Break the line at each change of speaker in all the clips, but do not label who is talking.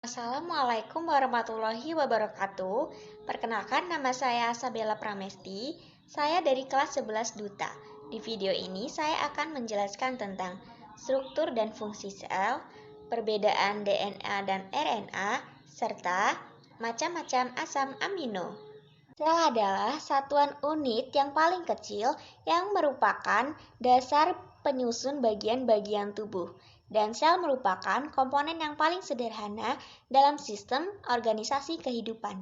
Assalamualaikum warahmatullahi wabarakatuh. Perkenalkan, nama saya Sabella Pramesti. Saya dari kelas 11 Duta. Di video ini saya akan menjelaskan tentang struktur dan fungsi sel, perbedaan DNA dan RNA, serta macam-macam asam amino. Sel adalah satuan unit yang paling kecil yang merupakan dasar penyusun bagian-bagian tubuh. Dan sel merupakan komponen yang paling sederhana dalam sistem organisasi kehidupan.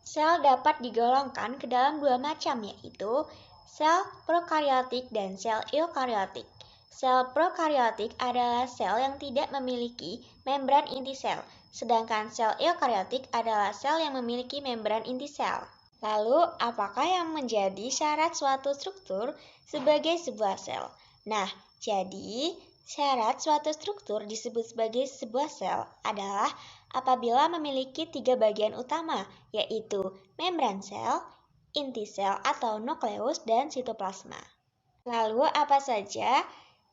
Sel dapat digolongkan ke dalam dua macam, yaitu sel prokariotik dan sel eukariotik. Sel prokariotik adalah sel yang tidak memiliki membran inti sel, sedangkan sel eukariotik adalah sel yang memiliki membran inti sel. Lalu, apakah yang menjadi syarat suatu struktur sebagai sebuah sel? Nah, jadi syarat suatu struktur disebut sebagai sebuah sel adalah apabila memiliki tiga bagian utama, yaitu membran sel, inti sel atau nukleus, dan sitoplasma. Lalu, apa saja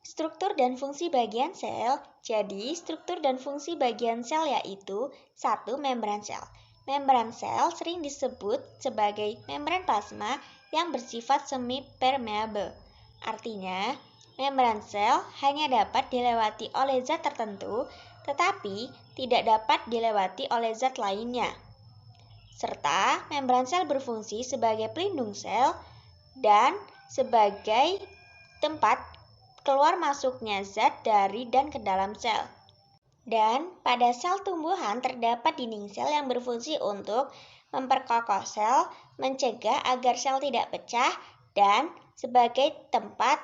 struktur dan fungsi bagian sel? Jadi, struktur dan fungsi bagian sel yaitu 1. Membran sel. Membran sel sering disebut sebagai membran plasma yang bersifat semi-permeable. Artinya, membran sel hanya dapat dilewati oleh zat tertentu, tetapi tidak dapat dilewati oleh zat lainnya. Serta, membran sel berfungsi sebagai pelindung sel dan sebagai tempat keluar masuknya zat dari dan ke dalam sel. Dan pada sel tumbuhan terdapat dinding sel yang berfungsi untuk memperkokoh sel, mencegah agar sel tidak pecah, dan sebagai tempat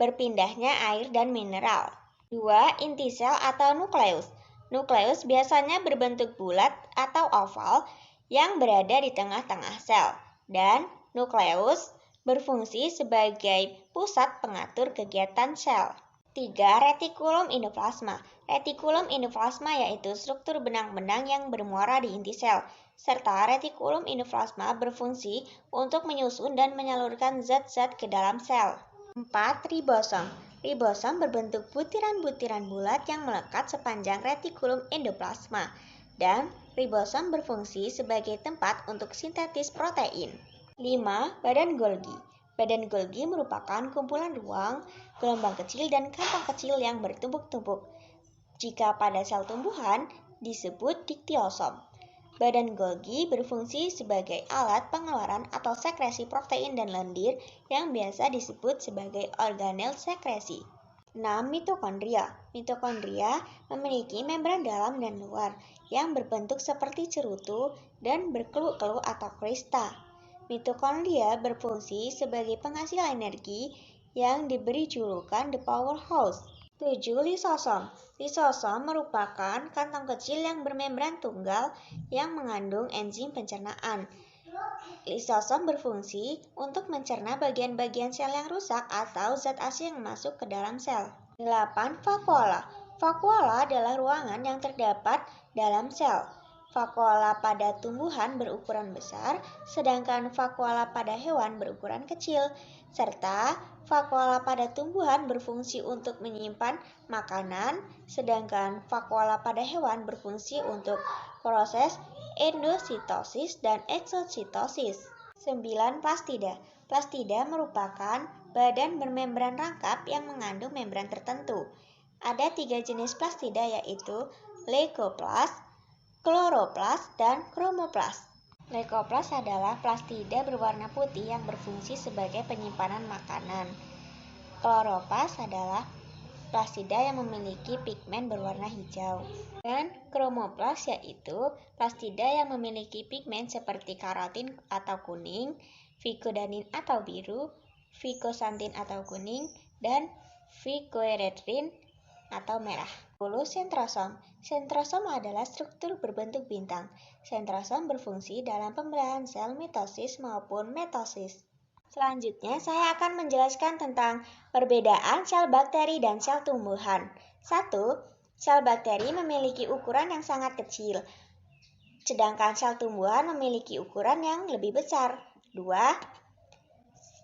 berpindahnya air dan mineral. 2. Inti sel atau nukleus. Nukleus biasanya berbentuk bulat atau oval yang berada di tengah-tengah sel, dan nukleus berfungsi sebagai pusat pengatur kegiatan sel. 3. Retikulum endoplasma. Retikulum endoplasma yaitu struktur benang-benang yang bermuara di inti sel, serta retikulum endoplasma berfungsi untuk menyusun dan menyalurkan zat-zat ke dalam sel. 4. Ribosom. Ribosom berbentuk butiran-butiran bulat yang melekat sepanjang retikulum endoplasma, dan ribosom berfungsi sebagai tempat untuk sintetis protein. 5. Badan Golgi. Badan Golgi merupakan kumpulan ruang, gelombang kecil, dan kantong kecil yang bertumpuk-tumpuk. Jika pada sel tumbuhan, disebut diktiosom. Badan Golgi berfungsi sebagai alat pengeluaran atau sekresi protein dan lendir yang biasa disebut sebagai organel sekresi. 6. Mitokondria. Mitokondria memiliki membran dalam dan luar yang berbentuk seperti cerutu dan berkeluk-keluk atau krista. Mitokondria berfungsi sebagai penghasil energi yang diberi julukan the powerhouse. 7. Lisosom. Lisosom merupakan kantong kecil yang bermembran tunggal yang mengandung enzim pencernaan. Lisosom berfungsi untuk mencerna bagian-bagian sel yang rusak atau zat asing yang masuk ke dalam sel. 8. Vakuola. Vakuola adalah ruangan yang terdapat dalam sel. Vakuola pada tumbuhan berukuran besar, sedangkan vakuola pada hewan berukuran kecil, serta vakuola pada tumbuhan berfungsi untuk menyimpan makanan, sedangkan vakuola pada hewan berfungsi untuk proses endositosis dan exositosis. 9. Plastida. Plastida merupakan badan bermembran rangkap yang mengandung membran tertentu. Ada 3 jenis plastida yaitu leukoplast, kloroplast, dan kromoplas. Leukoplast adalah plastida berwarna putih yang berfungsi sebagai penyimpanan makanan. Kloroplast adalah plastida yang memiliki pigmen berwarna hijau. Dan kromoplas yaitu plastida yang memiliki pigmen seperti karotin atau kuning, vicodanin atau biru, vicosantin atau kuning, dan vicoerythrin atau merah. 10. Sentrosom. Sentrosom adalah struktur berbentuk bintang. Sentrosom berfungsi dalam pembelahan sel mitosis maupun metosis. Selanjutnya, saya akan menjelaskan tentang perbedaan sel bakteri dan sel tumbuhan. 1. Sel bakteri memiliki ukuran yang sangat kecil, sedangkan sel tumbuhan memiliki ukuran yang lebih besar. 2.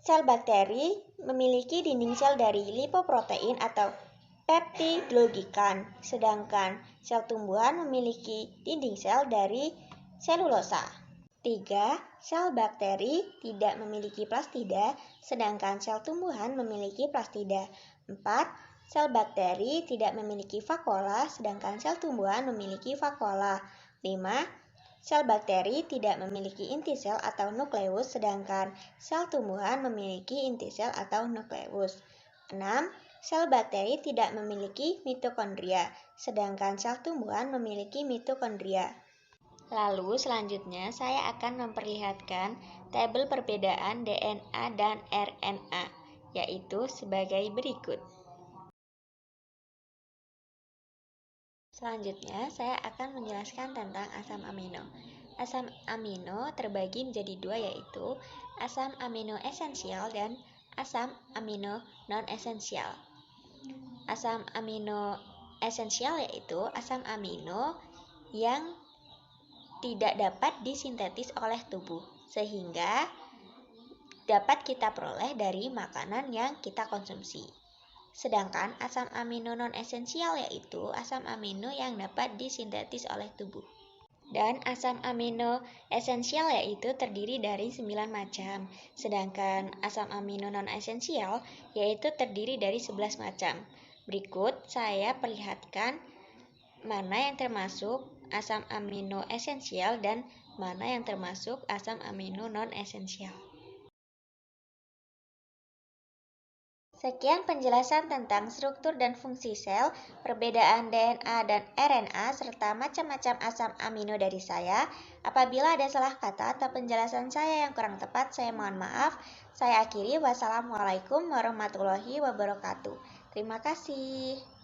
Sel bakteri memiliki dinding sel dari lipoprotein atau peptidoglykan, sedangkan sel tumbuhan memiliki dinding sel dari selulosa. 3. Sel bakteri tidak memiliki plastida, sedangkan sel tumbuhan memiliki plastida. 4. Sel bakteri tidak memiliki vakuola, sedangkan sel tumbuhan memiliki vakuola. 5. Sel bakteri tidak memiliki inti sel atau nukleus, sedangkan sel tumbuhan memiliki inti sel atau nukleus. 6. Sel bakteri tidak memiliki mitokondria, sedangkan sel tumbuhan memiliki mitokondria. Lalu selanjutnya saya akan memperlihatkan tabel perbedaan DNA dan RNA, yaitu sebagai berikut. Selanjutnya saya akan menjelaskan tentang asam amino. Asam amino terbagi menjadi dua, yaitu asam amino esensial dan asam amino non-esensial. Asam amino esensial yaitu asam amino yang tidak dapat disintetis oleh tubuh, sehingga dapat kita peroleh dari makanan yang kita konsumsi. Sedangkan asam amino non-esensial yaitu asam amino yang dapat disintetis oleh tubuh. Dan asam amino esensial yaitu terdiri dari 9 macam, sedangkan asam amino non-esensial yaitu terdiri dari 11 macam. Berikut saya perlihatkan mana yang termasuk asam amino esensial dan mana yang termasuk asam amino non-esensial. Sekian penjelasan tentang struktur dan fungsi sel, perbedaan DNA dan RNA, serta macam-macam asam amino dari saya. Apabila ada salah kata atau penjelasan saya yang kurang tepat, saya mohon maaf. Saya akhiri, wassalamualaikum warahmatullahi wabarakatuh. Terima kasih.